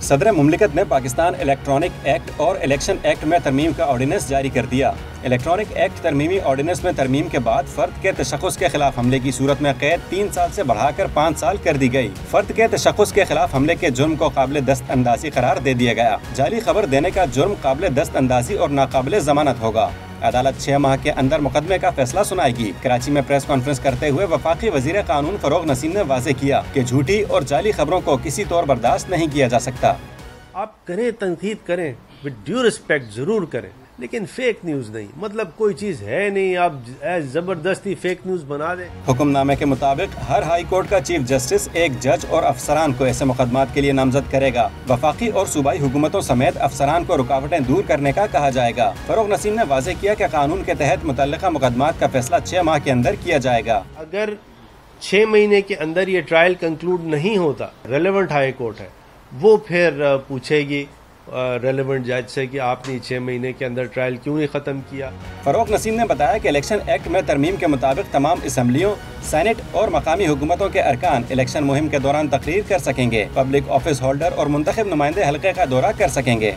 صدر مملکت نے پاکستان الیکٹرانک ایکٹ اور الیکشن ایکٹ میں ترمیم کا آرڈیننس جاری کر دیا۔ الیکٹرانک ایکٹ ترمیمی آرڈیننس میں ترمیم کے بعد فرد کے تشخص کے خلاف حملے کی صورت میں قید 3 سال سے بڑھا کر 5 سال کر دی گئی۔ فرد کے تشخص کے خلاف حملے کے جرم کو قابل دست اندازی قرار دے دیا گیا۔ جعلی خبر دینے کا جرم قابل دست اندازی اور ناقابل ضمانت ہوگا۔ عدالت 6 ماہ کے اندر مقدمے کا فیصلہ سنائے گی۔ کراچی میں پریس کانفرنس کرتے ہوئے وفاقی وزیر قانون فروغ نسیم نے واضح کیا کہ جھوٹی اور جعلی خبروں کو کسی طور برداشت نہیں کیا جا سکتا۔ آپ کریں، تنقید کریں، وتھ ڈیو رسپیکٹ ضرور کریں، لیکن فیک نیوز نہیں۔ مطلب کوئی چیز ہے نہیں، آپ زبردستی فیک نیوز بنا دیں۔ حکم نامے کے مطابق ہر ہائی کورٹ کا چیف جسٹس ایک جج اور افسران کو ایسے مقدمات کے لیے نامزد کرے گا۔ وفاقی اور صوبائی حکومتوں سمیت افسران کو رکاوٹیں دور کرنے کا کہا جائے گا۔ فروغ نسیم نے واضح کیا کہ قانون کے تحت متعلقہ مقدمات کا فیصلہ 6 ماہ کے اندر کیا جائے گا۔ اگر 6 مہینے کے اندر یہ ٹرائل کنکلوڈ نہیں ہوتا، ریلیونٹ ہائی کورٹ ہے، وہ پھر پوچھے گی ریلیونٹ جج سے کہ آپ نے 6 مہینے کے اندر ٹرائل کیوں نہیں ختم کیا۔ فروغ نسیم نے بتایا کہ الیکشن ایکٹ میں ترمیم کے مطابق تمام اسمبلیوں، سینٹ اور مقامی حکومتوں کے ارکان الیکشن مہم کے دوران تقریر کر سکیں گے۔ پبلک آفس ہولڈر اور منتخب نمائندے حلقے کا دورہ کر سکیں گے۔